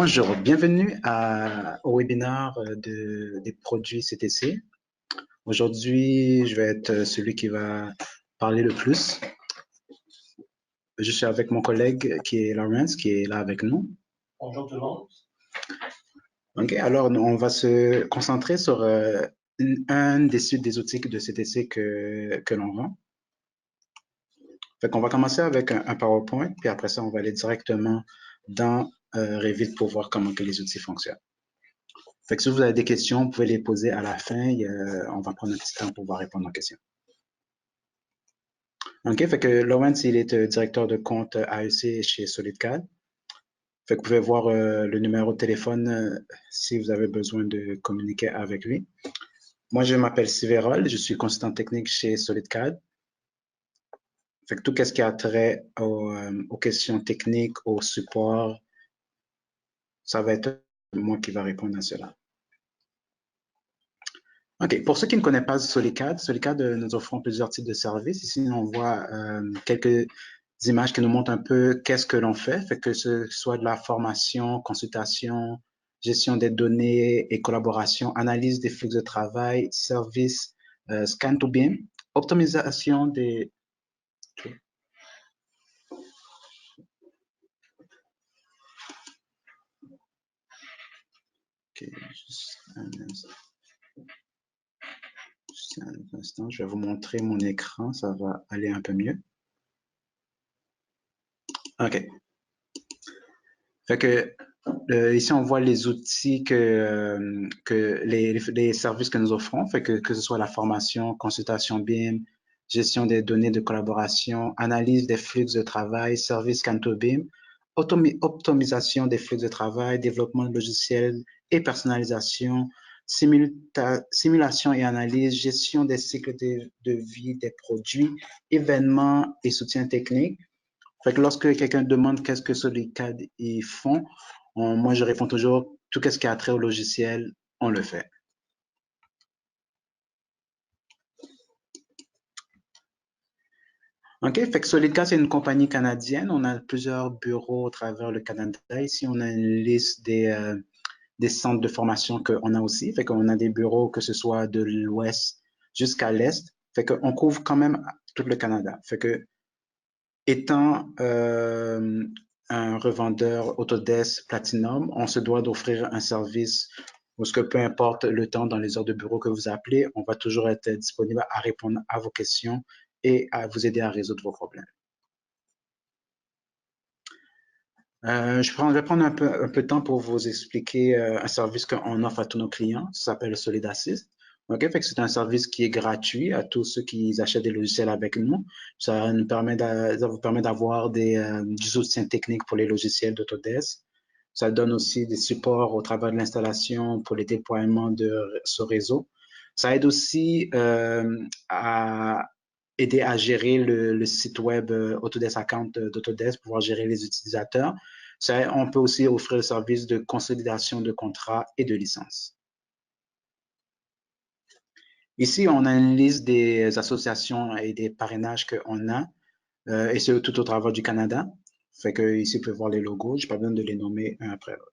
Bonjour, bienvenue au webinaire des produits CTC. Aujourd'hui, je vais être celui qui va parler le plus. Je suis avec mon collègue qui est Lawrence, qui est là avec nous. Bonjour tout le monde. OK, alors on va se concentrer sur un des suites des outils de CTC que l'on vend. Fait qu'on va commencer avec un PowerPoint, puis après ça, on va aller directement dans Revit pour voir comment que les outils fonctionnent. Fait que si vous avez des questions, vous pouvez les poser à la fin. On va prendre un petit temps pour pouvoir répondre aux questions. OK, fait que Lawrence, il est directeur de compte AEC chez SolidCAD. Fait que vous pouvez voir le numéro de téléphone si vous avez besoin de communiquer avec lui. Moi, je m'appelle Siverol, je suis consultant technique chez SolidCAD. Fait que tout ce qui a trait aux questions techniques, au support, ça va être moi qui va répondre à cela. OK. Pour ceux qui ne connaissent pas SolidCAD, nous offrons plusieurs types de services. Ici, on voit quelques images qui nous montrent un peu qu'est-ce que l'on fait. Fait que ce soit de la formation, consultation, gestion des données et collaboration, analyse des flux de travail, service, scan to BIM, optimisation des... OK, juste un instant, je vais vous montrer mon écran, ça va aller un peu mieux. OK. Fait que ici, on voit les outils les services que nous offrons, fait que ce soit la formation, consultation BIM, gestion des données de collaboration, analyse des flux de travail, service Canto BIM, optimisation des flux de travail, développement de logiciels et personnalisation, simulation et analyse, gestion des cycles de vie des produits, événements et soutien technique. Fait que lorsque quelqu'un demande qu'est-ce que SolidCAD ils font, moi je réponds toujours tout ce qui a trait au logiciel, on le fait. OK, fait que SolidCAD c'est une compagnie canadienne. On a plusieurs bureaux à travers le Canada. Ici, on a une liste des centres de formation qu'on a aussi. Fait qu'on a des bureaux que ce soit de l'ouest jusqu'à l'est. Fait qu'on couvre quand même tout le Canada. Fait que étant un revendeur Autodesk Platinum, on se doit d'offrir un service où ce que peu importe le temps dans les heures de bureau que vous appelez, on va toujours être disponible à répondre à vos questions et à vous aider à résoudre vos problèmes. Je vais prendre un peu de temps pour vous expliquer un service qu'on offre à tous nos clients. Ça s'appelle Solid Assist. OK, fait que c'est un service qui est gratuit à tous ceux qui achètent des logiciels avec nous. Ça vous permet d'avoir du soutien technique pour les logiciels d'Autodesk. Ça donne aussi des supports au travers de l'installation pour les déploiements de ce réseau. Ça aide aussi à aider à gérer le site web Autodesk Account d'Autodesk, pouvoir gérer les utilisateurs. On peut aussi offrir le service de consolidation de contrats et de licences. Ici, on a une liste des associations et des parrainages qu'on a, et c'est tout au travers du Canada. Fait que ici, vous pouvez voir les logos. Je n'ai pas besoin de les nommer un après l'autre.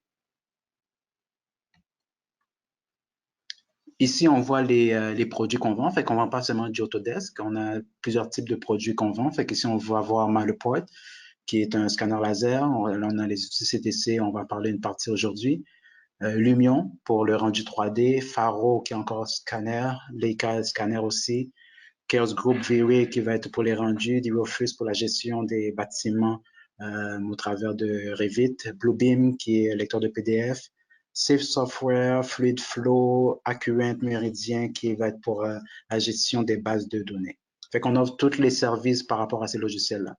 Ici, on voit les produits qu'on vend. Fait qu'on ne vend pas seulement du Autodesk. On a plusieurs types de produits qu'on vend. Fait qu'ici, on va avoir Matterport, qui est un scanner laser. On a les outils CTC, on va parler une partie aujourd'hui. Lumion pour le rendu 3D, Faro qui est encore scanner, Leica scanner aussi, Chaos Group V-Ray qui va être pour les rendus, Dirofus pour la gestion des bâtiments au travers de Revit, Bluebeam qui est lecteur de PDF, Safe Software, Fluid Flow, Accurant Meridian qui va être pour la gestion des bases de données. Fait qu'on offre tous les services par rapport à ces logiciels-là.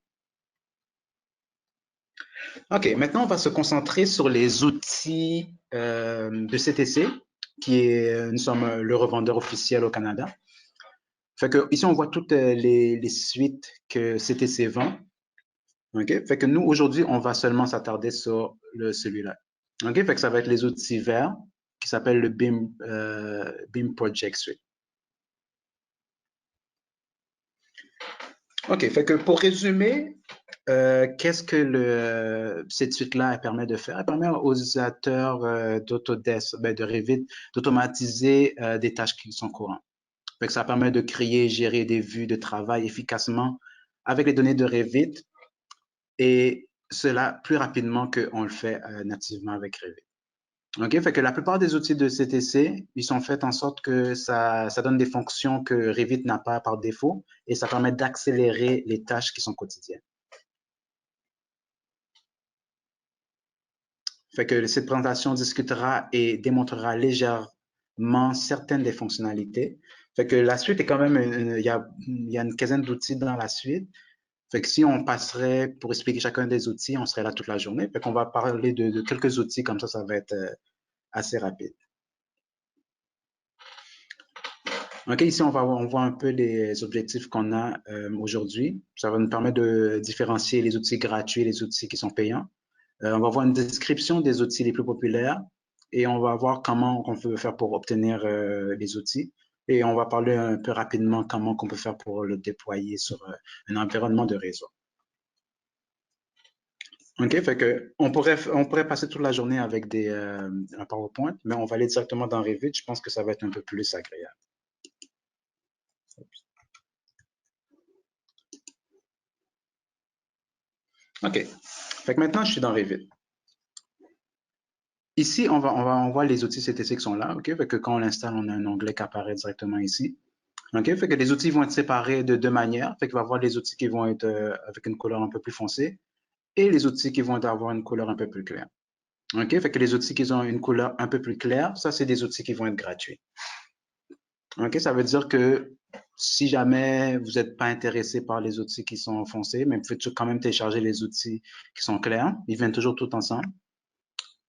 OK, maintenant, on va se concentrer sur les outils de CTC, nous sommes le revendeur officiel au Canada. Fait que ici, on voit toutes les suites que CTC vend. OK, fait que nous, aujourd'hui, on va seulement s'attarder sur celui-là. OK, fait que ça va être les outils verts qui s'appellent le BIM Project Suite. OK, fait que pour résumer, Qu'est-ce que cette suite-là permet de faire? Elle permet aux utilisateurs d'Autodesk, de Revit, d'automatiser des tâches qui sont courantes. Fait que ça permet de créer, gérer des vues de travail efficacement avec les données de Revit et cela plus rapidement qu'on le fait nativement avec Revit. OK, fait que la plupart des outils de CTC, ils sont faits en sorte que ça donne des fonctions que Revit n'a pas par défaut et ça permet d'accélérer les tâches qui sont quotidiennes. Fait que cette présentation discutera et démontrera légèrement certaines des fonctionnalités. Fait que la suite est quand même, il y a une quinzaine d'outils dans la suite. Fait que si on passerait pour expliquer chacun des outils, on serait là toute la journée. Fait qu'on va parler de quelques outils, comme ça va être assez rapide. OK, ici, on voit un peu les objectifs qu'on a aujourd'hui. Ça va nous permettre de différencier les outils gratuits et les outils qui sont payants. On va voir une description des outils les plus populaires et on va voir comment on peut faire pour obtenir les outils. Et on va parler un peu rapidement comment on peut faire pour le déployer sur un environnement de réseau. OK, fait que on pourrait passer toute la journée avec un PowerPoint, mais on va aller directement dans Revit. Je pense que ça va être un peu plus agréable. OK, fait que maintenant, je suis dans Revit. Ici, on voit les outils CTC qui sont là, OK? Fait que quand on l'installe, on a un onglet qui apparaît directement ici. OK? Fait que les outils vont être séparés de deux manières. Fait qu'il va y avoir les outils qui vont être avec une couleur un peu plus foncée et les outils qui vont avoir une couleur un peu plus claire. OK? Fait que les outils qui ont une couleur un peu plus claire, ça, c'est des outils qui vont être gratuits. OK? Ça veut dire que si jamais vous n'êtes pas intéressé par les outils qui sont foncés, mais vous pouvez quand même télécharger les outils qui sont clairs. Ils viennent toujours tout ensemble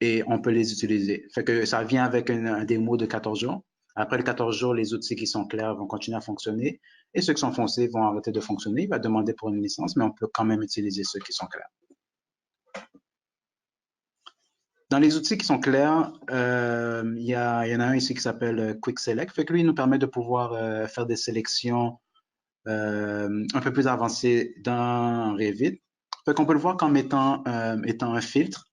et on peut les utiliser. Fait que ça vient avec un démo de 14 jours. Après les 14 jours, les outils qui sont clairs vont continuer à fonctionner et ceux qui sont foncés vont arrêter de fonctionner. Il va demander pour une licence, mais on peut quand même utiliser ceux qui sont clairs. Dans les outils qui sont clairs, il y en a un ici qui s'appelle Quick Select. Fait que lui, il nous permet de pouvoir faire des sélections un peu plus avancées dans Revit. Fait qu'on peut le voir comme étant un filtre.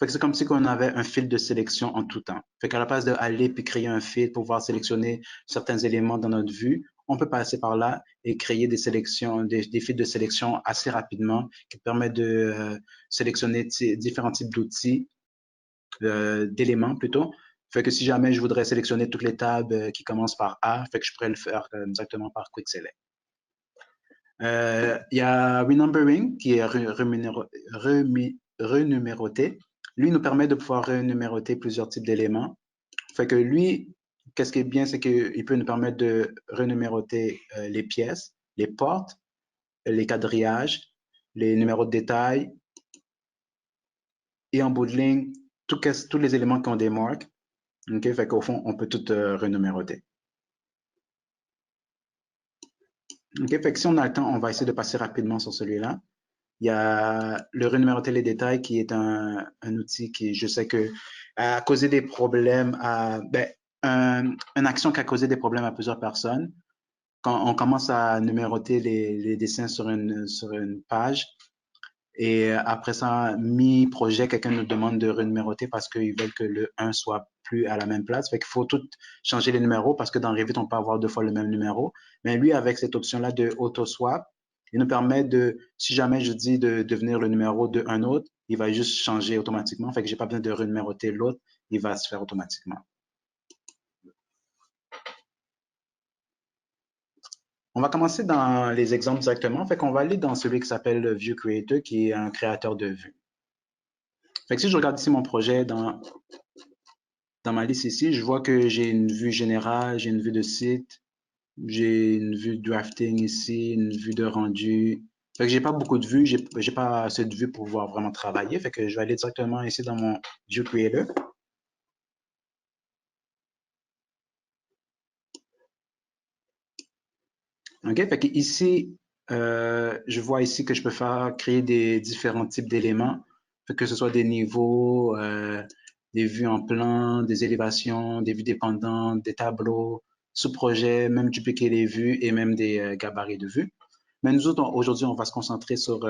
Fait que c'est comme si on avait un fil de sélection en tout temps. Fait qu'à la place d'aller puis créer un fil pour pouvoir sélectionner certains éléments dans notre vue, on peut passer par là et créer des sélections, des fils de sélection assez rapidement qui permettent de sélectionner différents types d'outils, d'éléments plutôt. Fait que si jamais je voudrais sélectionner toutes les tables qui commencent par A, fait que je pourrais le faire directement par Quick Select. Il y a Renumbering qui est renuméroté. Lui nous permet de pouvoir renuméroter plusieurs types d'éléments. Fait que lui, qu'est-ce qui est bien, c'est qu'il peut nous permettre de renuméroter les pièces, les portes, les quadrillages, les numéros de détail et en bout de ligne, tous les éléments qui ont des marques. OK? Fait qu'au fond, on peut tout renuméroter. OK? Fait que si on a le temps, on va essayer de passer rapidement sur celui-là. Il y a le renuméroter les détails qui est un outil qui, je sais que, a causé des problèmes une action qui a causé des problèmes à plusieurs personnes. Quand on commence à numéroter les dessins sur une page et après ça, mi-projet, quelqu'un nous demande de renuméroter parce qu'ils veulent que le 1 soit plus à la même place. Fait qu'il faut tout changer les numéros parce que dans Revit, on peut avoir deux fois le même numéro. Mais lui, avec cette option-là de auto-swap, il nous permet de, si jamais je dis de devenir le numéro d'un autre, il va juste changer automatiquement. Fait que j'ai pas besoin de renuméroter l'autre, il va se faire automatiquement. On va commencer dans les exemples directement. Fait qu'on va aller dans celui qui s'appelle View Creator, qui est un créateur de vues. Fait que si je regarde ici mon projet dans ma liste ici, je vois que j'ai une vue générale, j'ai une vue de site, j'ai une vue de drafting ici, une vue de rendu. Fait que j'ai pas beaucoup de vues, j'ai pas assez de vues pour pouvoir vraiment travailler. Fait que je vais aller directement ici dans mon View Creator. OK, fait que ici, je vois ici que je peux créer des différents types d'éléments, que ce soit des niveaux, des vues en plan, des élévations, des vues dépendantes, des tableaux, sous-projets, même dupliquer les vues et même des gabarits de vues. Mais nous autres, aujourd'hui, on va se concentrer sur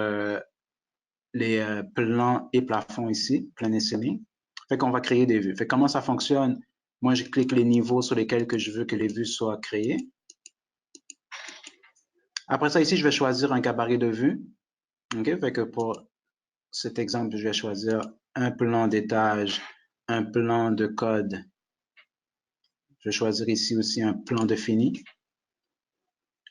les plans et plafonds ici, plan et ceiling. Fait qu'on va créer des vues. Fait comment ça fonctionne? Moi, je clique les niveaux sur lesquels que je veux que les vues soient créées. Après ça, ici, je vais choisir un gabarit de vue. OK? Fait que pour cet exemple, je vais choisir un plan d'étage, un plan de code. Je vais choisir ici aussi un plan de fini.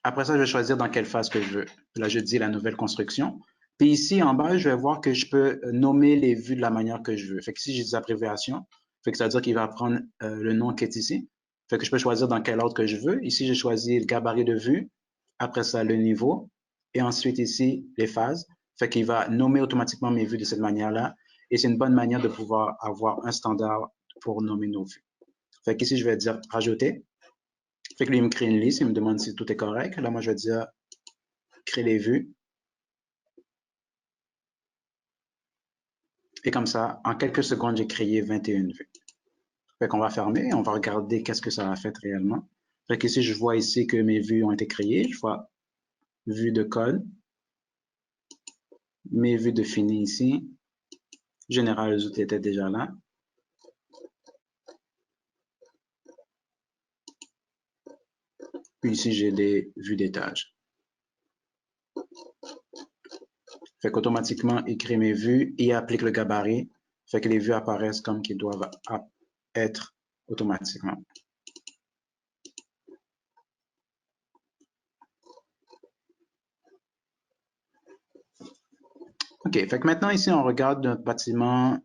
Après ça, je vais choisir dans quelle phase que je veux. Là, je dis la nouvelle construction. Puis ici, en bas, je vais voir que je peux nommer les vues de la manière que je veux. Fait que ici, j'ai des abréviations. Fait que ça veut dire qu'il va prendre le nom qui est ici. Fait que je peux choisir dans quel ordre que je veux. Ici, j'ai choisi le gabarit de vue. Après ça, le niveau. Et ensuite, ici, les phases. Fait qu'il va nommer automatiquement mes vues de cette manière-là. Et c'est une bonne manière de pouvoir avoir un standard pour nommer nos vues. Fait qu'ici, je vais dire rajouter. Fait que lui, il me crée une liste. Il me demande si tout est correct. Là, moi, je vais dire créer les vues. Et comme ça, en quelques secondes, j'ai créé 21 vues. Fait qu'on va fermer et on va regarder qu'est-ce que ça a fait réellement. Fait qu'ici, je vois ici que mes vues ont été créées. Je vois vue de code, mes vues de fini ici. Général, les outils étaient déjà là. Puis ici, j'ai des vues d'étage. Fait qu'automatiquement, il crée mes vues et applique le gabarit. Fait que les vues apparaissent comme qu'ils doivent être automatiquement. OK, fait que maintenant, ici, on regarde notre bâtiment.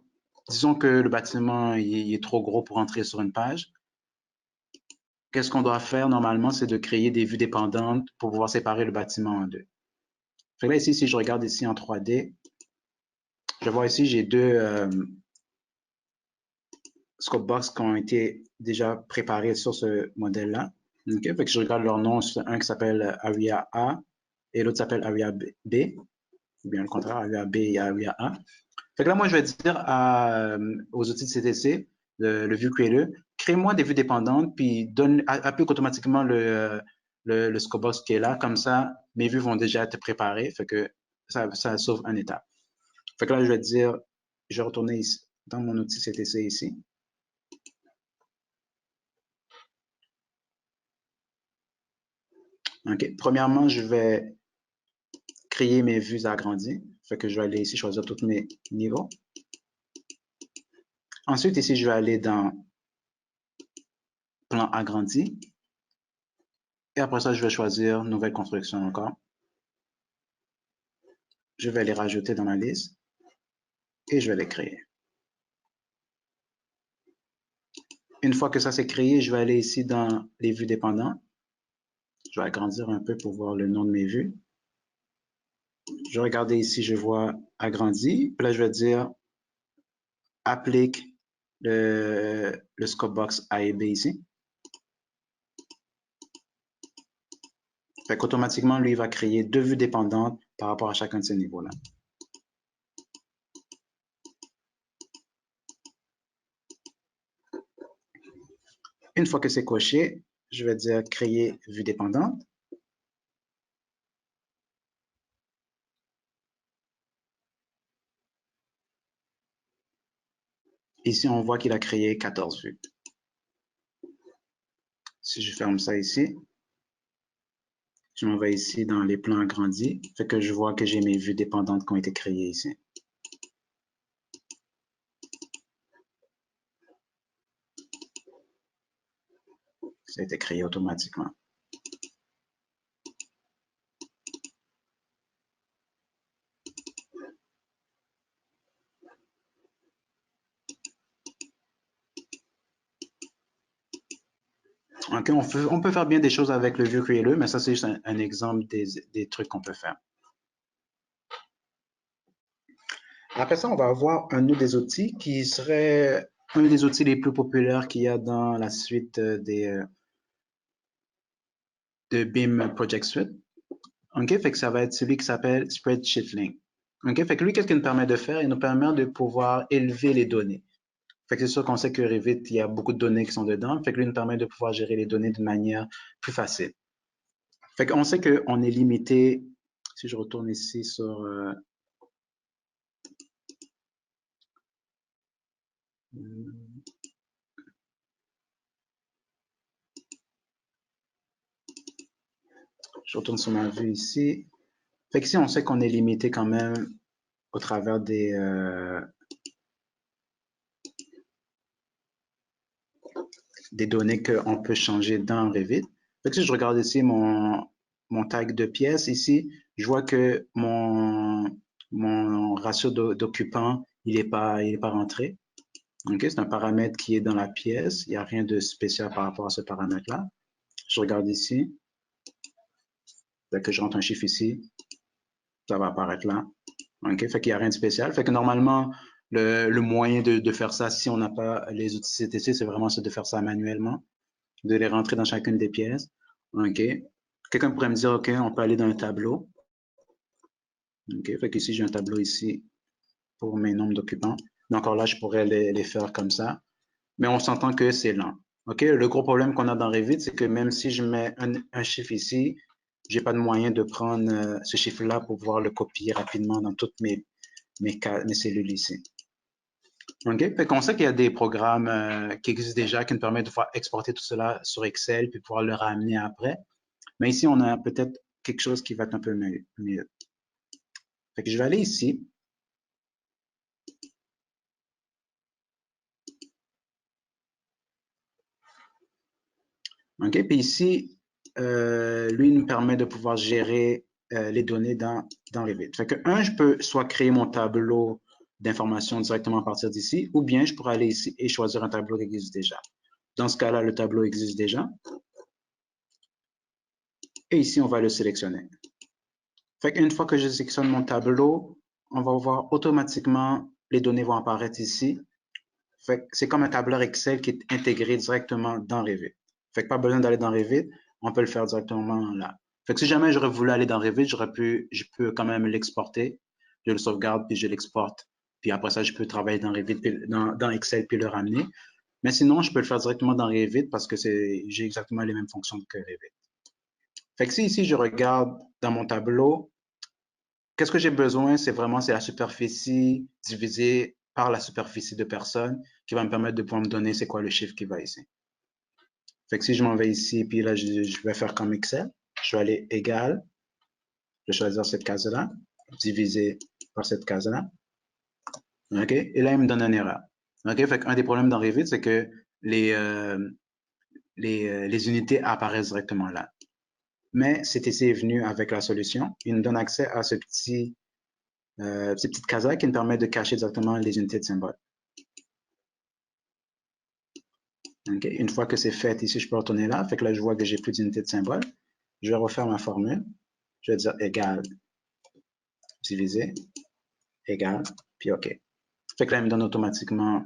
Disons que le bâtiment il est trop gros pour entrer sur une page. Qu'est-ce qu'on doit faire normalement, c'est de créer des vues dépendantes pour pouvoir séparer le bâtiment en deux. Fait que là, ici, si je regarde ici en 3D, je vois ici, j'ai deux scope box qui ont été déjà préparés sur ce modèle-là. Okay? Fait que je regarde leur nom, un qui s'appelle Area A et l'autre s'appelle Area B, ou bien le contraire, Area B et Area A. Fait que là, moi, je vais dire aux outils de CTC, le View Creator, crée-moi des vues dépendantes, puis applique automatiquement le Scobox qui est là. Comme ça, mes vues vont déjà être préparées. Fait que ça sauve un étape. Fait que là, je vais dire, je vais retourner ici, dans mon outil CTC ici. OK. Premièrement, je vais créer mes vues agrandies. Fait que je vais aller ici choisir tous mes niveaux. Ensuite, ici, je vais aller dans plan agrandi. Et après ça, je vais choisir nouvelle construction encore. Je vais les rajouter dans ma liste et je vais les créer. Une fois que ça s'est créé, je vais aller ici dans les vues dépendantes. Je vais agrandir un peu pour voir le nom de mes vues. Je vais regarder ici, je vois agrandi. Puis là, je vais dire applique le scope box A et B ici. Fait qu'automatiquement, lui, il va créer deux vues dépendantes par rapport à chacun de ces niveaux-là. Une fois que c'est coché, je vais dire créer vue dépendante. Ici, on voit qu'il a créé 14 vues. Si je ferme ça ici, je m'en vais ici dans les plans agrandis, fait que je vois que j'ai mes vues dépendantes qui ont été créées ici. Ça a été créé automatiquement. Okay, on peut faire bien des choses avec le View Creator, mais ça, c'est juste un exemple des trucs qu'on peut faire. Après ça, on va avoir un autre des outils qui serait un des outils les plus populaires qu'il y a dans la suite de BIM Project Suite. OK, fait que ça va être celui qui s'appelle Spreadsheet Link. OK, fait que lui, qu'est-ce qu'il nous permet de faire? Il nous permet de pouvoir élever les données. Fait que c'est sûr qu'on sait que Revit, il y a beaucoup de données qui sont dedans. Fait que lui, il nous permet de pouvoir gérer les données d'une manière plus facile. Fait qu'on sait qu'on est limité Si je retourne ici sur je retourne sur ma vue ici. Fait que ici, on sait qu'on est limité quand même au travers des données qu'on peut changer dans Revit. Fait que si je regarde ici mon tag de pièces ici, je vois que mon ratio d'occupants, il est pas rentré. Okay, c'est un paramètre qui est dans la pièce. Il n'y a rien de spécial par rapport à ce paramètre-là. Je regarde ici. Fait que je rentre un chiffre ici. Ça va apparaître là. OK, fait qu'il n'y a rien de spécial. Fait que normalement, le moyen de faire ça, si on n'a pas les outils CTC, c'est vraiment de faire ça manuellement, de les rentrer dans chacune des pièces. OK. Quelqu'un pourrait me dire, OK, on peut aller dans un tableau. OK, fait qu'ici, j'ai un tableau ici pour mes nombres d'occupants. Mais encore là, je pourrais les faire comme ça. Mais on s'entend que c'est lent. OK, le gros problème qu'on a dans Revit, c'est que même si je mets un chiffre ici, j'ai pas de moyen de prendre ce chiffre-là pour pouvoir le copier rapidement dans toutes mes cellules ici. OK, fait qu'on sait qu'il y a des programmes qui existent déjà qui nous permettent de pouvoir exporter tout cela sur Excel puis pouvoir le ramener après. Mais ici, on a peut-être quelque chose qui va être un peu mieux. Fait que je vais aller ici. OK, puis ici, lui nous permet de pouvoir gérer les données dans Revit. Fait que je peux soit créer mon tableau d'information directement à partir d'ici, ou bien je pourrais aller ici et choisir un tableau qui existe déjà. Dans ce cas-là, le tableau existe déjà. Et ici, on va le sélectionner. Fait qu'une fois que je sélectionne mon tableau, on va voir automatiquement les données vont apparaître ici. Fait que c'est comme un tableur Excel qui est intégré directement dans Revit. Fait que pas besoin d'aller dans Revit, on peut le faire directement là. Fait que si jamais j'aurais voulu aller dans Revit, je peux quand même l'exporter. Je le sauvegarde puis je l'exporte. Puis après ça, je peux travailler dans Revit, dans Excel puis le ramener. Mais sinon, je peux le faire directement dans Revit parce que j'ai exactement les mêmes fonctions que Revit. Fait que si ici je regarde dans mon tableau, qu'est-ce que j'ai besoin? C'est la superficie divisée par la superficie de personnes qui va me permettre de pouvoir me donner c'est quoi le chiffre qui va ici. Fait que si je m'en vais ici, puis là, je vais faire comme Excel. Je vais aller égal. Je vais choisir cette case-là, divisé par cette case-là. OK? Et là, il me donne une erreur. OK? Fait qu'un des problèmes dans Revit, c'est que les unités apparaissent directement là. Mais CTC est venu avec la solution. Il nous donne accès à ces petites cases-là qui nous permettent de cacher directement les unités de symboles. Okay. Une fois que c'est fait, ici, je peux retourner là. Fait que là, je vois que j'ai plus d'unités de symboles. Je vais refaire ma formule. Je vais dire égal, divisé, égal, puis OK. Fait que là, il me donne automatiquement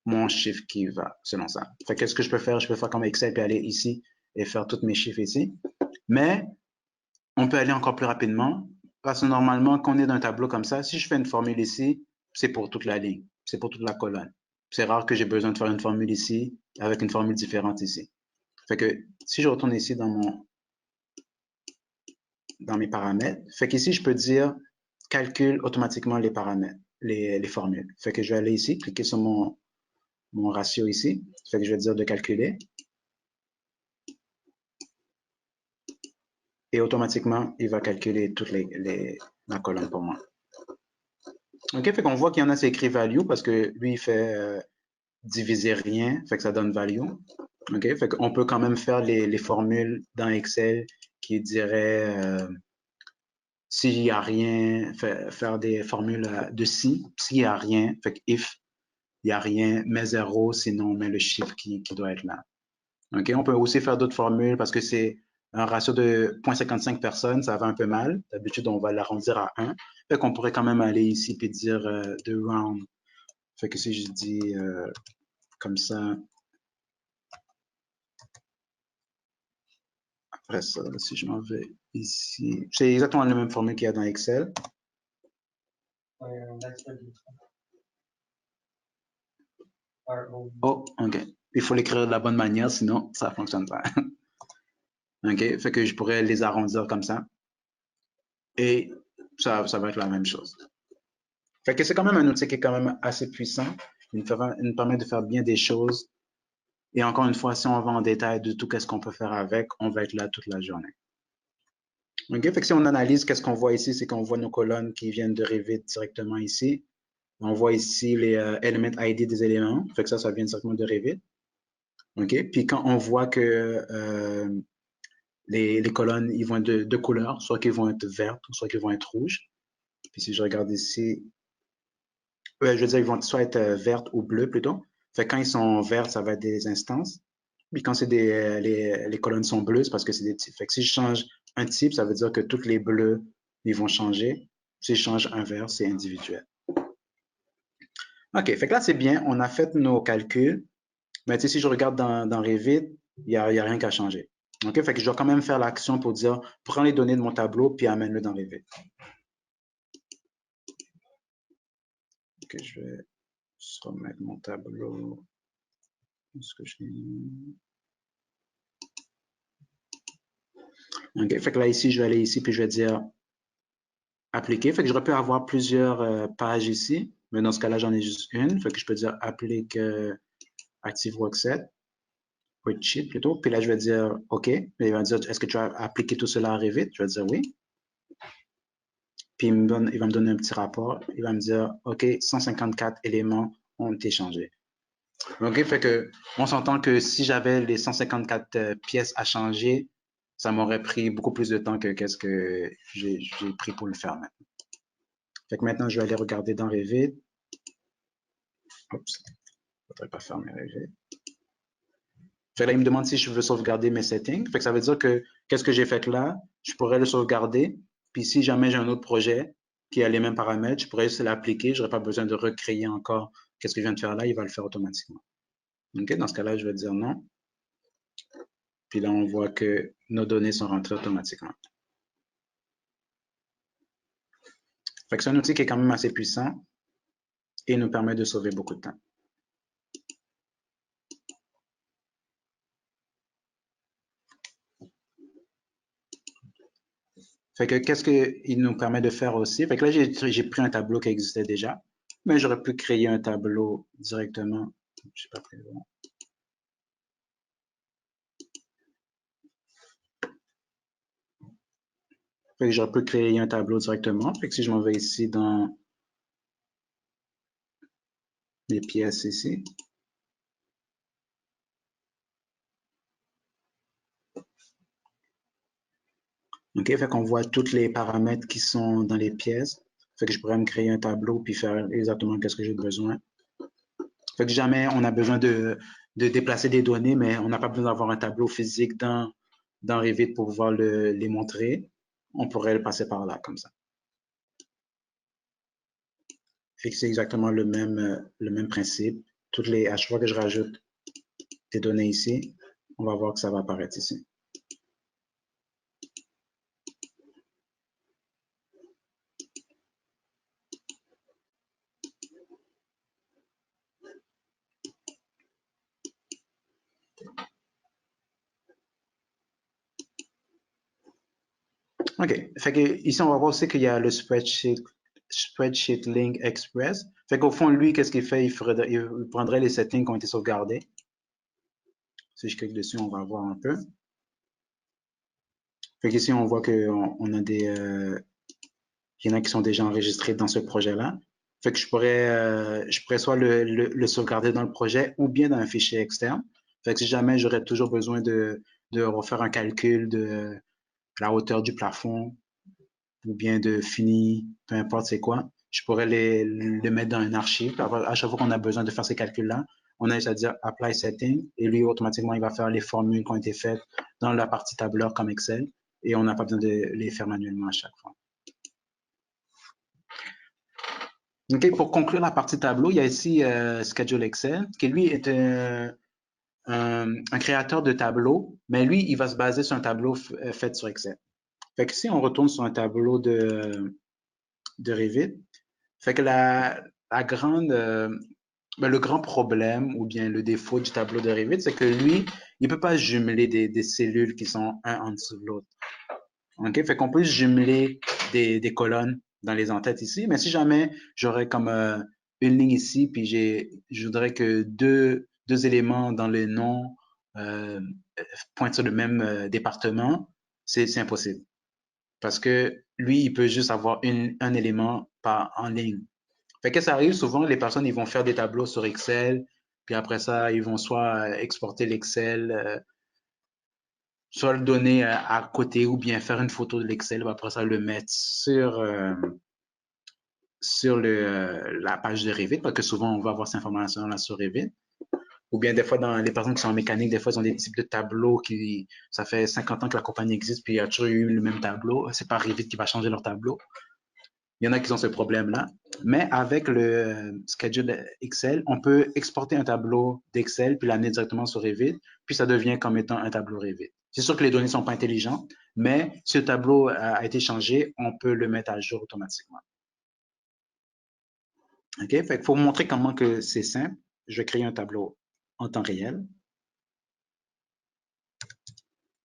mon chiffre qui va selon ça. Fait que qu'est-ce que je peux faire? Je peux faire comme Excel puis aller ici et faire tous mes chiffres ici. Mais on peut aller encore plus rapidement parce que normalement, quand on est dans un tableau comme ça, si je fais une formule ici, c'est pour toute la ligne, c'est pour toute la colonne. C'est rare que j'ai besoin de faire une formule ici avec une formule différente ici. Fait que si je retourne ici dans mes paramètres, fait qu'ici, je peux dire calcule automatiquement les paramètres, les formules. Fait que je vais aller ici, cliquer sur mon ratio ici. Fait que je vais dire de calculer. Et automatiquement, il va calculer toute la colonne pour moi. OK, fait qu'on voit qu'il y en a, c'est écrit value parce que lui, il fait diviser rien, fait que ça donne value. OK, fait qu'on peut quand même faire les formules dans Excel qui diraient s'il n'y a rien, faire des formules de si, s'il n'y a rien, fait que if, il n'y a rien, mets 0, sinon on met le chiffre qui doit être là. OK, on peut aussi faire d'autres formules parce que c'est un ratio de 0,55 personnes, ça va un peu mal. D'habitude, on va l'arrondir à 1. Fait qu'on pourrait quand même aller ici et dire de round. Fait que si je dis comme ça, après ça, si je m'en vais ici, c'est exactement la même formule qu'il y a dans Excel. Oh, OK. Il faut l'écrire de la bonne manière, sinon ça ne fonctionne pas. OK, fait que je pourrais les arrondir comme ça. et ça va être la même chose. Fait que c'est quand même un outil qui est quand même assez puissant. Il nous permet de faire bien des choses. Et encore une fois, si on va en détail de tout ce qu'on peut faire avec, on va être là toute la journée. OK? Fait que si on analyse, qu'est-ce qu'on voit ici, c'est qu'on voit nos colonnes qui viennent de Revit directement ici. On voit ici les Element ID des éléments. Fait que ça vient directement de Revit. OK? Puis quand on voit que les colonnes, ils vont être de couleurs, soit qu'ils vont être vertes, soit qu'ils vont être rouges. Puis si je regarde ici, je veux dire, ils vont soit être vertes ou bleues plutôt. Fait que quand ils sont verts, ça va être des instances. Puis quand c'est les colonnes sont bleues, c'est parce que c'est des types. Fait que si je change un type, ça veut dire que toutes les bleus, ils vont changer. Si je change un vert, c'est individuel. OK, fait que là, c'est bien. On a fait nos calculs. Mais tu sais, si je regarde dans Revit, il y a rien qu'à changer. OK, fait que je dois quand même faire l'action pour dire, prends les données de mon tableau, puis amène-le dans Revit. OK, je vais juste remettre mon tableau. Est-ce que je OK, fait que là, ici, je vais aller ici, puis je vais dire appliquer. Fait que j'aurais pu avoir plusieurs pages ici, mais dans ce cas-là, j'en ai juste une. Fait que je peux dire applique ActiveWorks7, Worksheet plutôt. Puis là, je vais dire OK. Et il va me dire, est-ce que tu as appliqué tout cela à Revit? Je vais dire oui. Puis il va me donner un petit rapport. Il va me dire, OK, 154 éléments ont été changés. OK, fait que on s'entend que si j'avais les 154 pièces à changer, ça m'aurait pris beaucoup plus de temps que qu'est-ce que j'ai pris pour le faire maintenant. Fait que maintenant, je vais aller regarder dans Revit. Oups, je ne voudrais pas fermer Revit. Fait que là, il me demande si je veux sauvegarder mes settings. Fait que ça veut dire que qu'est-ce que j'ai fait là, je pourrais le sauvegarder. Puis si jamais j'ai un autre projet qui a les mêmes paramètres, je pourrais juste l'appliquer. Je n'aurais pas besoin de recréer encore qu'est-ce que je viens de faire là, il va le faire automatiquement. OK, dans ce cas-là, je vais dire non. Puis là, on voit que nos données sont rentrées automatiquement. Fait que c'est un outil qui est quand même assez puissant et nous permet de sauver beaucoup de temps. Fait que qu'est-ce qu'il nous permet de faire aussi? Fait que là, j'ai pris un tableau qui existait déjà, mais j'aurais pu créer un tableau directement. Je sais pas très bien. Fait que j'aurais pu créer un tableau directement. Fait que si je m'en vais ici dans les pièces ici. OK, fait qu'on voit tous les paramètres qui sont dans les pièces. Fait que je pourrais me créer un tableau puis faire exactement ce que j'ai besoin. Fait que jamais on a besoin de déplacer des données, mais on n'a pas besoin d'avoir un tableau physique dans Revit pour pouvoir les montrer. On pourrait le passer par là, comme ça. Fait que c'est exactement le même principe. À chaque fois que je rajoute des données ici, on va voir que ça va apparaître ici. OK. Fait que ici, on va voir aussi qu'il y a le spreadsheet Link Express. Fait qu'au fond, lui, qu'est-ce qu'il fait? Il prendrait les settings qui ont été sauvegardés. Si je clique dessus, on va voir un peu. Fait qu'ici, on voit qu'on a il y en a qui sont déjà enregistrés dans ce projet-là. Fait que je pourrais soit le sauvegarder dans le projet ou bien dans un fichier externe. Fait que si jamais j'aurais toujours besoin de refaire un calcul de la hauteur du plafond ou bien de fini, peu importe c'est quoi, je pourrais les mettre dans un archive. À chaque fois qu'on a besoin de faire ces calculs-là, on a juste à dire Apply Setting et lui, automatiquement, il va faire les formules qui ont été faites dans la partie tableur comme Excel et on n'a pas besoin de les faire manuellement à chaque fois. OK, pour conclure la partie tableau, il y a ici Schedule Excel, qui lui est un créateur de tableaux, mais lui, il va se baser sur un tableau fait sur Excel. Fait que si on retourne sur un tableau de Revit, fait que le grand problème ou bien le défaut du tableau de Revit, c'est que lui, il peut pas jumeler des cellules qui sont un en dessous de l'autre. OK? Fait qu'on peut jumeler des colonnes dans les entêtes ici. Mais si jamais j'aurais comme une ligne ici, puis je voudrais que deux éléments dans le nom pointent sur le même département, c'est impossible. Parce que lui, il peut juste avoir un élément en ligne. Fait que ça arrive souvent, les personnes, ils vont faire des tableaux sur Excel, puis après ça, ils vont soit exporter l'Excel, soit le donner à côté, ou bien faire une photo de l'Excel, puis après ça, le mettre sur la page de Revit, parce que souvent, on va avoir cette information-là sur Revit. Ou bien des fois, dans les personnes qui sont en mécanique, des fois, ils ont des types de tableaux qui, ça fait 50 ans que la compagnie existe, puis il y a toujours eu le même tableau. C'est pas Revit qui va changer leur tableau. Il y en a qui ont ce problème-là. Mais avec le schedule Excel, on peut exporter un tableau d'Excel puis l'amener directement sur Revit, puis ça devient comme étant un tableau Revit. C'est sûr que les données ne sont pas intelligentes, mais si le tableau a été changé, on peut le mettre à jour automatiquement. OK? Fait qu'il faut vous montrer comment que c'est simple. Je vais créer un tableau en temps réel.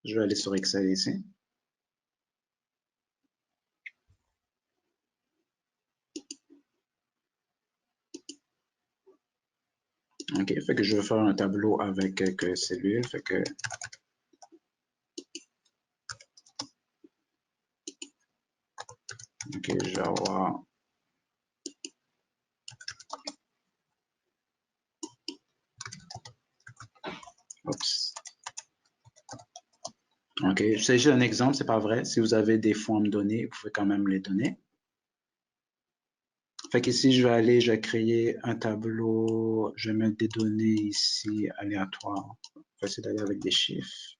Je vais aller sur Excel ici. OK, fait que je vais faire un tableau avec quelques cellules. Fait que OK, je vais avoir oups. OK, c'est juste un exemple, c'est pas vrai. Si vous avez des formes données, vous pouvez quand même les donner. Fait qu'ici, je vais créer un tableau, je vais mettre des données ici aléatoires. Je vais essayer d'aller avec des chiffres.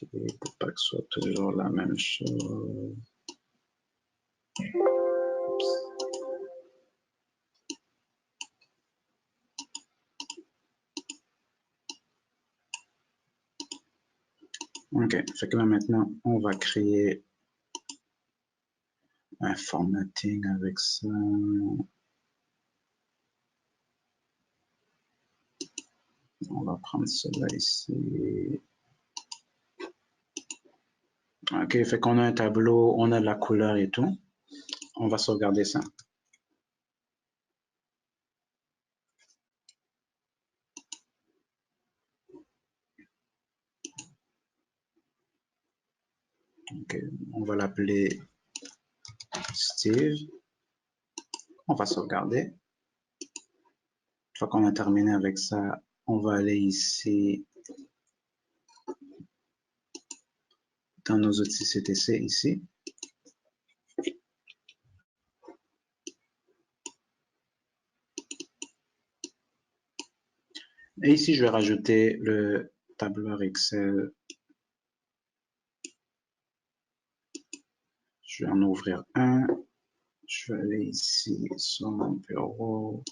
Okay, pour pas que ce soit toujours la même chose. OK, fait que là maintenant, on va créer un formatting avec ça. On va prendre cela ici. OK, fait qu'on a un tableau, on a de la couleur et tout. On va sauvegarder ça. OK, on va l'appeler Steve. On va sauvegarder. Une fois qu'on a terminé avec ça, on va aller ici dans nos outils CTC ici. Et ici, je vais rajouter le tableur Excel. Je vais en ouvrir un. Je vais aller ici sur mon bureau.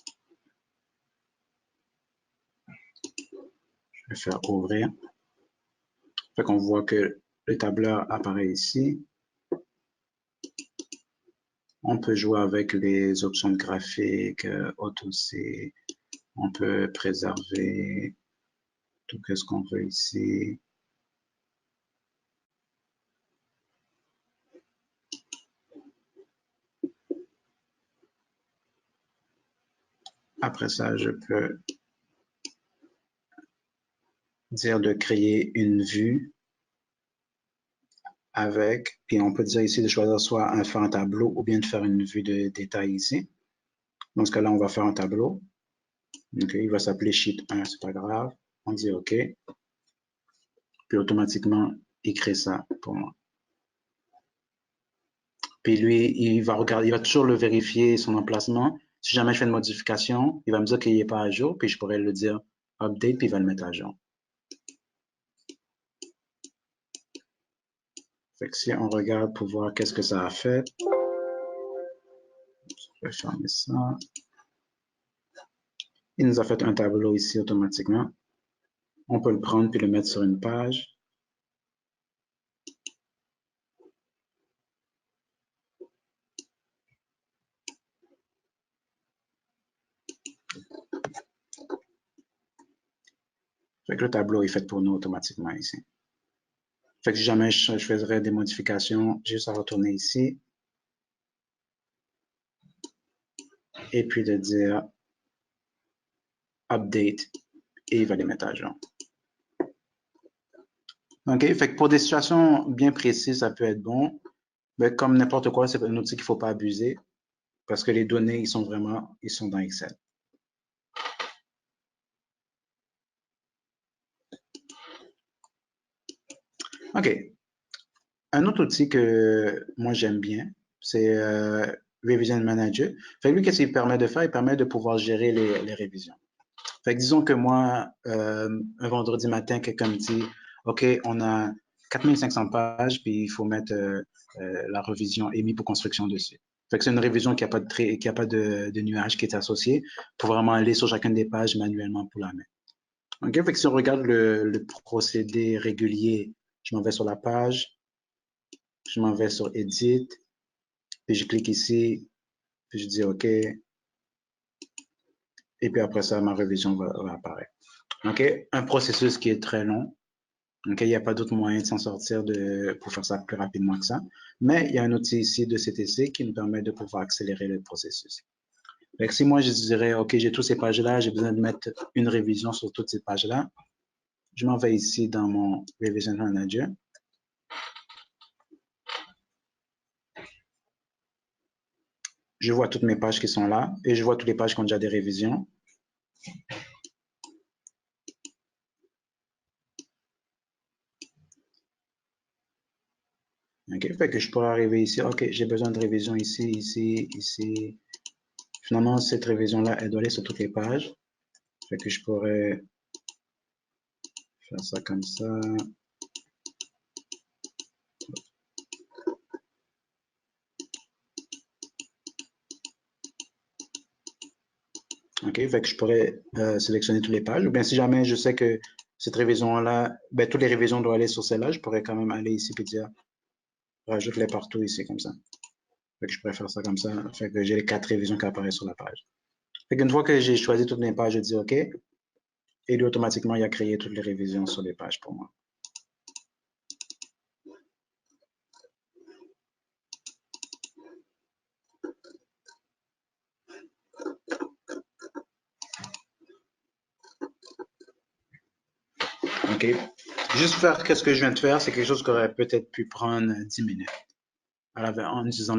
Je vais faire ouvrir. Fait qu'on voit que le tableur apparaît ici. On peut jouer avec les options de graphique, AutoC. On peut préserver tout ce qu'on veut ici. Après ça, je peux dire de créer une vue avec, puis on peut dire ici de choisir soit faire un tableau ou bien de faire une vue de détail ici. Dans ce cas-là, on va faire un tableau. Okay, il va s'appeler Sheet 1, c'est pas grave. On dit OK. Puis automatiquement, il crée ça pour moi. Puis lui, il va regarder, il va toujours le vérifier son emplacement. Si jamais je fais une modification, il va me dire qu'il n'est pas à jour, puis je pourrais le dire update, puis il va le mettre à jour. Fait que si on regarde pour voir qu'est-ce que ça a fait, je vais fermer ça. Il nous a fait un tableau ici automatiquement. On peut le prendre puis le mettre sur une page. Fait que le tableau est fait pour nous automatiquement ici. Fait que si jamais je faisais des modifications, j'ai juste à retourner ici. Et puis de dire update et il va les mettre à jour. OK, fait que pour des situations bien précises, ça peut être bon. Mais comme n'importe quoi, c'est un outil qu'il ne faut pas abuser parce que les données, ils sont dans Excel. OK. Un autre outil que moi j'aime bien, c'est Revision Manager. Fait que lui, qu'est-ce qu'il permet de faire? Il permet de pouvoir gérer les révisions. Fait que disons que moi, un vendredi matin, quelqu'un me dit, OK, on a 4500 pages, puis il faut mettre la révision émise pour construction dessus. Fait que c'est une révision qui n'a pas, qui a pas de nuage qui est associé pour vraiment aller sur chacune des pages manuellement pour la mettre. OK, fait que si on regarde le procédé régulier, je m'en vais sur la page, je m'en vais sur Edit, puis je clique ici, puis je dis OK, et puis après ça, ma révision va apparaître. OK, un processus qui est très long. OK, il n'y a pas d'autre moyen de s'en sortir pour faire ça plus rapidement que ça. Mais il y a un outil ici de CTC qui nous permet de pouvoir accélérer le processus. Donc, si moi je dirais, OK, j'ai toutes ces pages-là, j'ai besoin de mettre une révision sur toutes ces pages-là, je m'en vais ici dans mon Revision Manager. Je vois toutes mes pages qui sont là et je vois toutes les pages qui ont déjà des révisions. OK, fait que je pourrais arriver ici. OK, j'ai besoin de révision ici, ici, ici. Finalement, cette révision-là, elle doit aller sur toutes les pages. Fait que je pourrais faire ça comme ça. OK, fait que je pourrais sélectionner toutes les pages. Ou bien si jamais je sais que cette révision-là, ben, toutes les révisions doivent aller sur celle-là, je pourrais quand même aller ici et dire rajoute-les partout ici comme ça. Fait que je pourrais faire ça comme ça. Fait que j'ai les 4 révisions qui apparaissent sur la page. Fait qu'une fois que j'ai choisi toutes mes pages, je dis OK. Et lui, automatiquement, il a créé toutes les révisions sur les pages pour moi. OK. Juste faire qu'est-ce que je viens de faire, c'est quelque chose qui aurait peut-être pu prendre 10 minutes en utilisant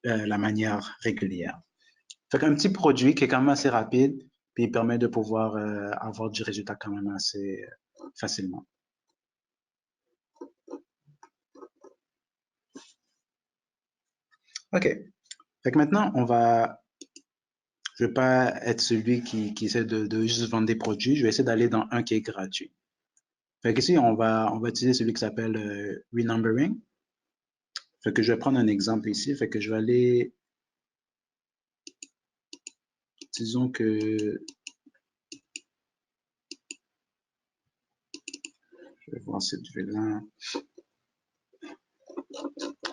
la manière régulière. Fait qu'un petit produit qui est quand même assez rapide, puis il permet de pouvoir avoir du résultat quand même assez facilement. OK. Fait que maintenant, je vais pas être celui qui essaie de juste vendre des produits. Je vais essayer d'aller dans un qui est gratuit. Fait qu'ici, on va utiliser celui qui s'appelle Renumbering. Fait que je vais prendre un exemple ici. Fait que je vais aller, disons que, je vais voir cette vue-là.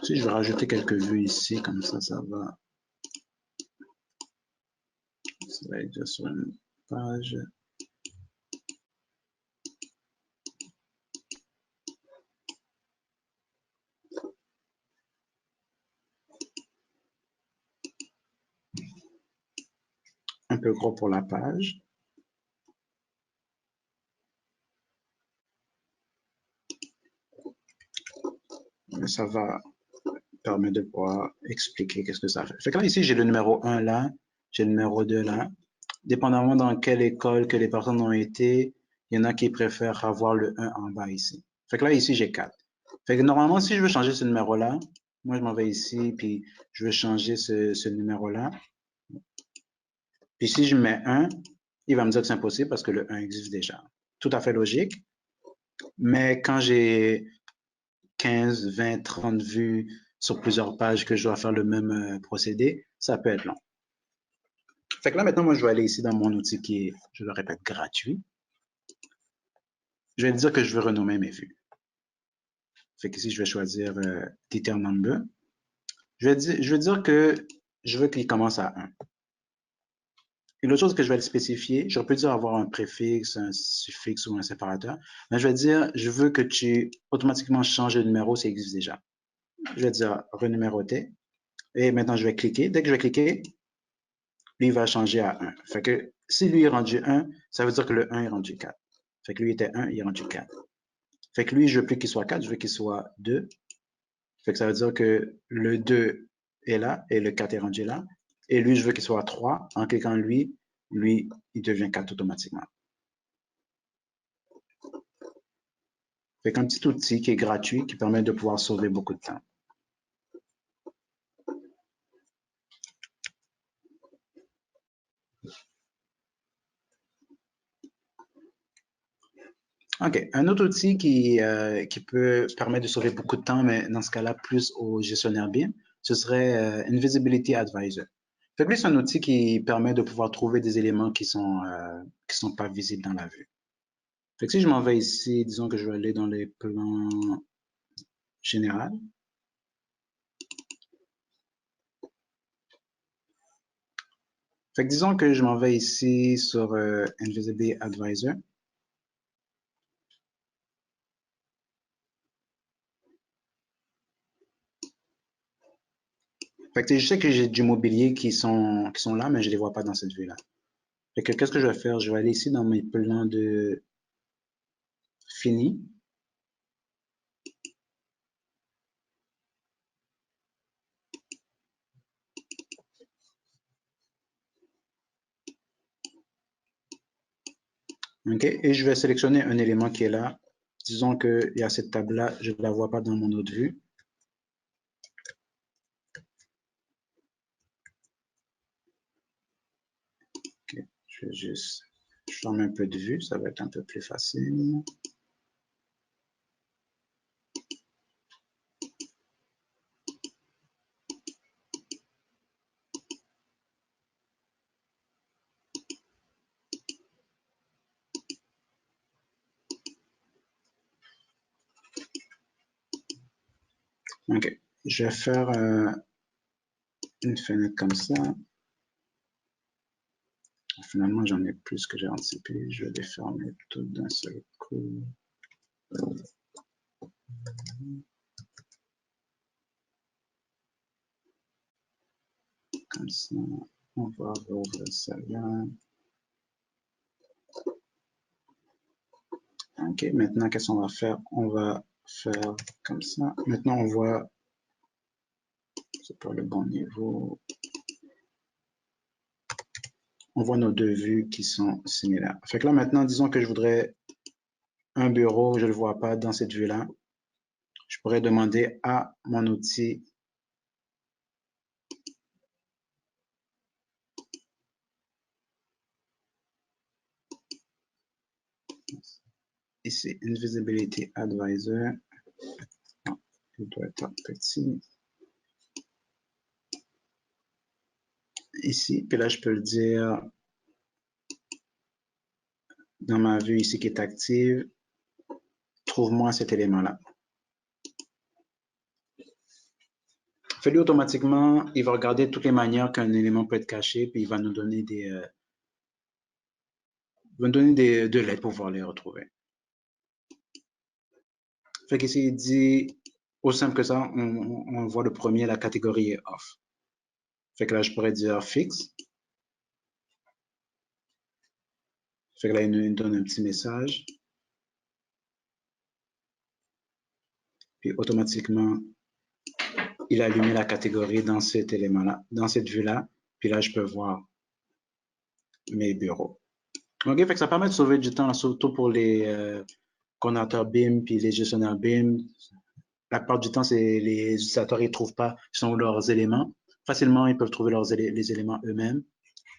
Si je vais rajouter quelques vues ici, comme ça va être sur une page. Un peu gros pour la page. Mais ça va permettre de pouvoir expliquer qu'est-ce que ça fait. Fait que là, ici, j'ai le numéro 1 là, j'ai le numéro 2 là. Dépendamment dans quelle école que les personnes ont été, il y en a qui préfèrent avoir le 1 en bas ici. Fait que là, ici, j'ai 4. Fait que normalement, si je veux changer ce numéro-là, moi, je m'en vais ici, puis je veux changer ce numéro-là. Puis si je mets 1, il va me dire que c'est impossible parce que le 1 existe déjà. Tout à fait logique. Mais quand j'ai 15, 20, 30 vues sur plusieurs pages que je dois faire le même procédé, ça peut être long. Fait que là, maintenant, moi, je vais aller ici dans mon outil qui est, je le répète, gratuit. je vais dire que je veux renommer mes vues. Fait qu'ici, je vais choisir detail number. Je vais dire que je veux qu'il commence à 1. Et l'autre chose que je vais le spécifier, j'aurais pu dire avoir un préfixe, un suffixe ou un séparateur, mais je vais dire, je veux que tu automatiquement changes le numéro s'il existe déjà. Je vais dire renuméroter. Et maintenant, je vais cliquer. Dès que je vais cliquer, lui, il va changer à 1. Fait que si lui est rendu 1, ça veut dire que le 1 est rendu 4. Fait que lui était 1, il est rendu 4. Fait que lui, je veux plus qu'il soit 4, je veux qu'il soit 2. Fait que ça veut dire que le 2 est là et le 4 est rendu là. Et lui, je veux qu'il soit 3. En cliquant lui, il devient 4 automatiquement. Fait qu'un petit outil qui est gratuit, qui permet de pouvoir sauver beaucoup de temps. OK. Un autre outil qui peut permettre de sauver beaucoup de temps, mais dans ce cas-là, plus au gestionnaire BIM, ce serait Invisibility Advisor. Fait que lui, c'est un outil qui permet de pouvoir trouver des éléments qui sont pas visibles dans la vue. Fait que si je m'en vais ici, disons que je vais aller dans les plans généraux. Fait que disons que je m'en vais ici sur Invisibility Advisor. Fait que je sais que j'ai du mobilier qui sont là, mais je les vois pas dans cette vue-là. Fait que qu'est-ce que je vais faire? Je vais aller ici dans mes plans de fini. OK? Et je vais sélectionner un élément qui est là. Disons qu'il y a cette table-là, je ne la vois pas dans mon autre vue. OK. Je vais juste fermer un peu de vue, ça va être un peu plus facile. OK. Je vais faire une fenêtre comme ça. Finalement, j'en ai plus que j'ai anticipé. Je vais les fermer toutes d'un seul coup. Comme ça, on va rouvrir celle-là. OK, maintenant, qu'est-ce qu'on va faire? On va faire comme ça. Maintenant, on voit, c'est pas le bon niveau. On voit nos deux vues qui sont similaires. Fait que là, maintenant, disons que je voudrais un bureau, je ne le vois pas dans cette vue-là. Je pourrais demander à mon outil ici, Invisibility Advisor. Non, il doit être petit. Ici, puis là, je peux le dire dans ma vue ici qui est active, trouve-moi cet élément-là. Fait-lui automatiquement, il va regarder toutes les manières qu'un élément peut être caché, puis il va nous donner de l'aide pour pouvoir les retrouver. Fait qu'ici, il dit, aussi simple que ça, on voit le premier, la catégorie est off. Fait que là, je pourrais dire fixe. Fait que là, il nous donne un petit message. Puis automatiquement, il a allumé la catégorie dans cet élément-là, dans cette vue-là. Puis là, je peux voir mes bureaux. OK, fait que ça permet de sauver du temps, surtout pour les coordinateurs BIM puis les gestionnaires BIM. La plupart du temps, c'est les utilisateurs, ils ne trouvent pas sont leurs éléments. Facilement, ils peuvent trouver les éléments eux-mêmes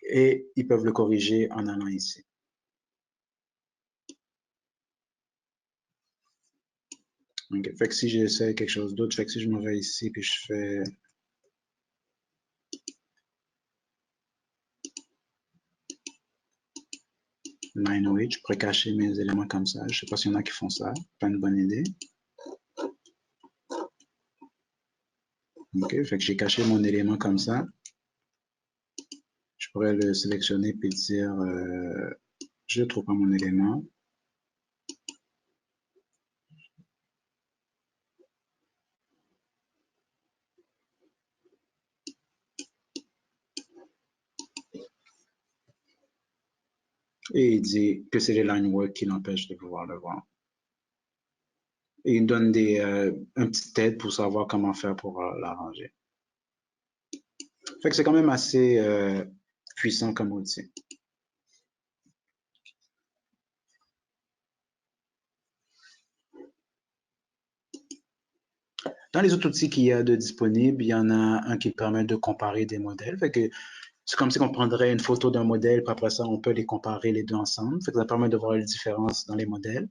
et ils peuvent le corriger en allant ici. Okay. Fait que si j'essaie quelque chose d'autre, fait que si je me vais ici puis je fais 908, je pourrais cacher mes éléments comme ça. Je ne sais pas s'il y en a qui font ça. Pas une bonne idée. OK, fait que j'ai caché mon élément comme ça. Je pourrais le sélectionner puis dire je ne trouve pas mon élément. Et il dit que c'est les line work qui l'empêchent de pouvoir le voir. Et il donne un petit aide pour savoir comment faire pour l'arranger. Fait que c'est quand même assez puissant comme outil. Dans les autres outils qu'il y a de disponibles, il y en a un qui permet de comparer des modèles. Fait que c'est comme si on prendrait une photo d'un modèle, puis après ça, on peut les comparer les deux ensemble. Fait que ça permet de voir les différences dans les modèles.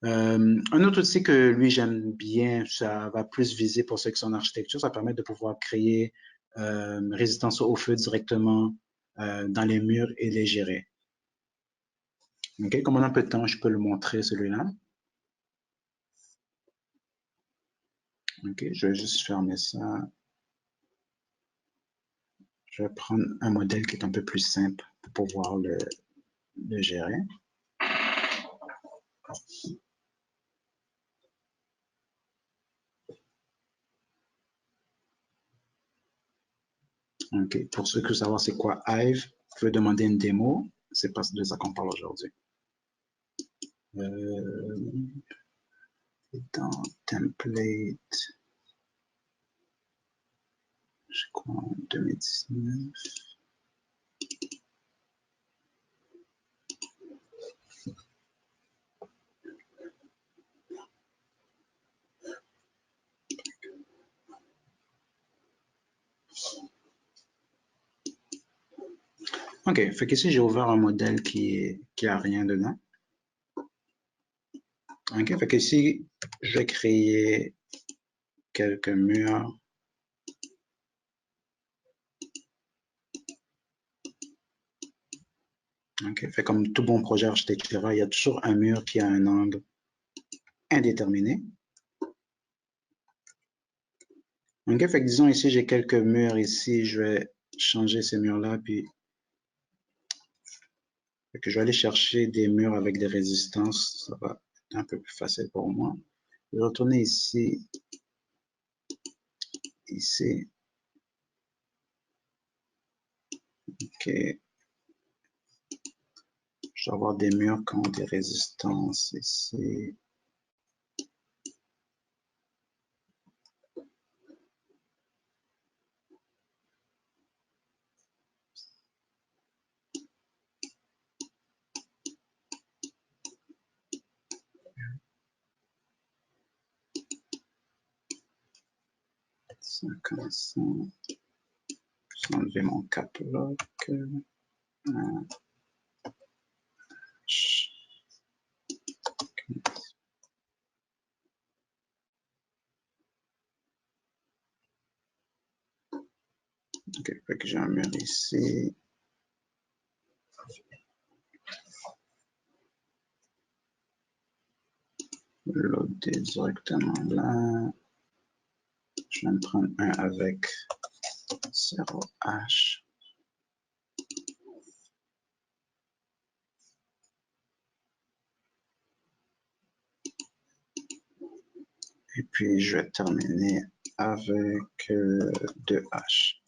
Un autre outil que lui j'aime bien, ça va plus viser pour ceux qui sont en architecture, ça permet de pouvoir créer résistance au feu directement dans les murs et les gérer. OK, comme on a un peu de temps, je peux le montrer celui-là. OK, je vais juste fermer ça. Je vais prendre un modèle qui est un peu plus simple pour pouvoir le gérer. OK, pour ceux qui veulent savoir c'est quoi Hive, vous pouvez demander une démo. C'est pas de ça qu'on parle aujourd'hui. Dans template, je crois en 2019. OK, fait qu'ici, j'ai ouvert un modèle qui a rien dedans. OK, fait qu'ici, je vais créer quelques murs. OK, fait comme tout bon projet architectural, il y a toujours un mur qui a un angle indéterminé. OK, fait que disons ici, j'ai quelques murs ici, je vais changer ces murs-là, puis fait que je vais aller chercher des murs avec des résistances, ça va être un peu plus facile pour moi. Je vais retourner ici, ici. OK, je vais avoir des murs qui ont des résistances ici. Ça comme ça. Je vais enlever mon cap lock. OK, fait que j'ai un mur ici. Loader directement là. Je vais me prendre un avec 0H. Et puis, je vais terminer avec 2H.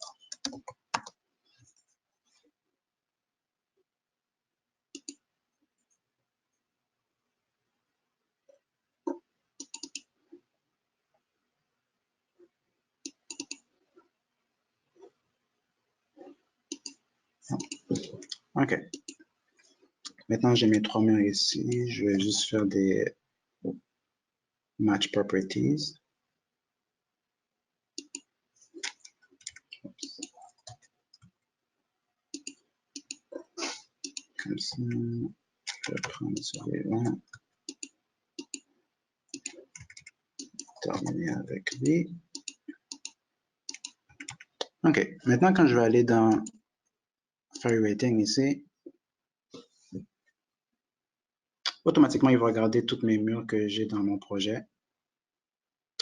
OK. Maintenant, j'ai mes trois murs ici. Je vais juste faire des match properties. Comme ça, je vais prendre celui-là. Terminer avec lui. OK. Maintenant, quand je vais aller dans Fire Rating ici, automatiquement, il va regarder toutes mes murs que j'ai dans mon projet.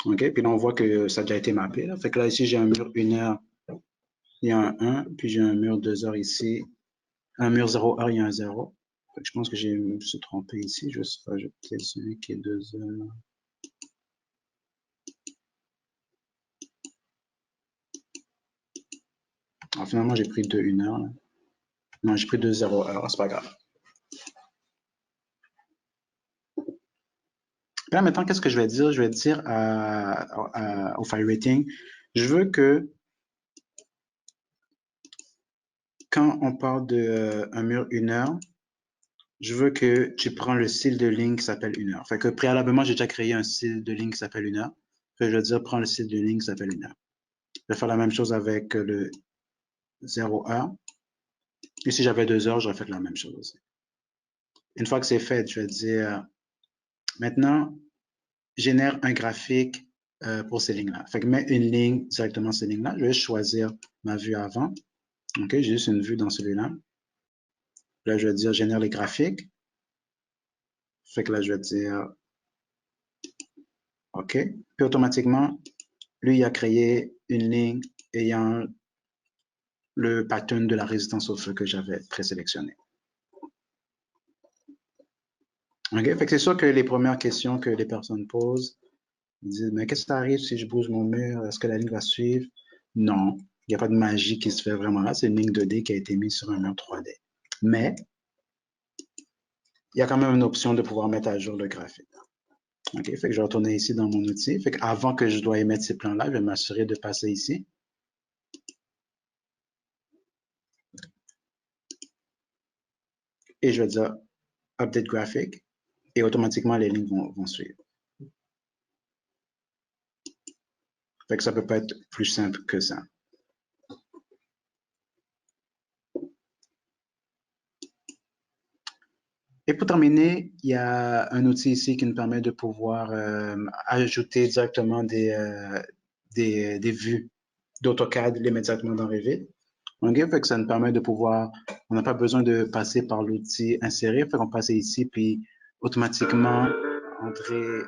OK, puis là, on voit que ça a déjà été mappé. Là. Fait que là, ici, j'ai un mur 1 heure, il y a un 1, puis j'ai un mur 2 heures ici. Un mur 0 heure, il y a un 0. Fait que je pense que j'ai me suis trompé ici. Je vais rajouter celui qui est 2 heures. Alors, finalement, j'ai pris 2 1 heure. Là. Non, j'ai pris 2 0 heures, c'est pas grave. Là, maintenant, qu'est-ce que je vais dire? Je vais dire au file rating, je veux que quand on parle de un mur 1 heure, je veux que tu prends le style de ligne qui s'appelle 1 heure. Fait que préalablement, j'ai déjà créé un style de ligne qui s'appelle 1 heure. Fait que je vais dire, prends le style de ligne qui s'appelle 1 heure. Je vais faire la même chose avec le 0 heure. Et si j'avais 2 heures, j'aurais fait la même chose aussi. Une fois que c'est fait, je vais dire, maintenant, génère un graphique pour ces lignes-là. Fait que mets une ligne directement sur ces lignes-là. Je vais choisir ma vue avant. OK, j'ai juste une vue dans celui-là. Là, je vais dire génère les graphiques. Fait que là, je vais dire OK. Puis automatiquement, lui, il a créé une ligne ayant le pattern de la résistance au feu que j'avais présélectionné. OK, fait que c'est sûr que les premières questions que les personnes posent, ils disent, mais qu'est-ce qui arrive si je bouge mon mur? Est-ce que la ligne va suivre? Non, il n'y a pas de magie qui se fait vraiment là. C'est une ligne 2D qui a été mise sur un mur 3D. Mais, il y a quand même une option de pouvoir mettre à jour le graphique. OK, fait que je vais retourner ici dans mon outil. Fait qu'avant que je dois émettre ces plans-là, je vais m'assurer de passer ici. Et je vais dire Update Graphic. Et automatiquement, les lignes vont suivre. Fait que ça peut pas être plus simple que ça. Et pour terminer, il y a un outil ici qui nous permet de pouvoir ajouter directement des vues d'AutoCAD, les mettre directement dans Revit. Okay? Fait que ça nous permet de pouvoir, on n'a pas besoin de passer par l'outil insérer, fait qu'on passe ici, puis automatiquement entrer.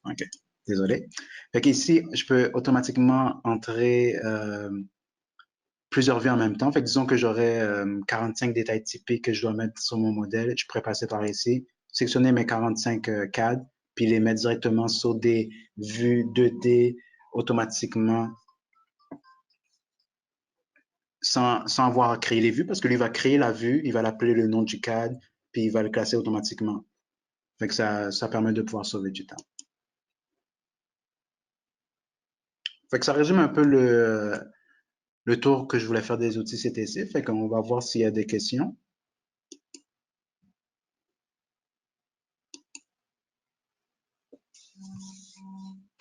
OK, désolé. Fait qu'ici, je peux automatiquement entrer plusieurs vues en même temps. Fait que disons que j'aurais 45 détails typiques que je dois mettre sur mon modèle. Je pourrais passer par ici, sélectionner mes 45 CAD, puis les mettre directement sur des vues 2D automatiquement sans avoir à créer les vues parce que lui va créer la vue, il va l'appeler le nom du CAD, puis il va le classer automatiquement. Fait que ça permet de pouvoir sauver du temps. Fait que ça résume un peu le tour que je voulais faire des outils CTC. Fait qu'on va voir s'il y a des questions.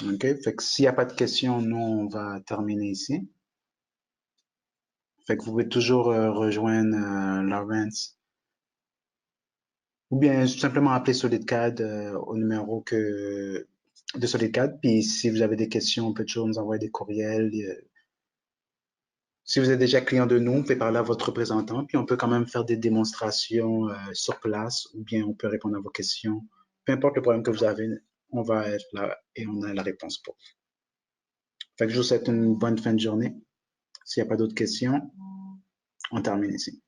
OK, fait que s'il n'y a pas de questions, nous, on va terminer ici. Fait que vous pouvez toujours rejoindre Lawrence ou bien simplement appeler SolidCAD au numéro de SolidCAD. Puis si vous avez des questions, on peut toujours nous envoyer des courriels. Si vous êtes déjà client de nous, vous pouvez parler à votre représentant, puis on peut quand même faire des démonstrations sur place ou bien on peut répondre à vos questions. Peu importe le problème que vous avez, on va être là et on a la réponse pour vous. Fait que je vous souhaite une bonne fin de journée. S'il n'y a pas d'autres questions, on termine ici.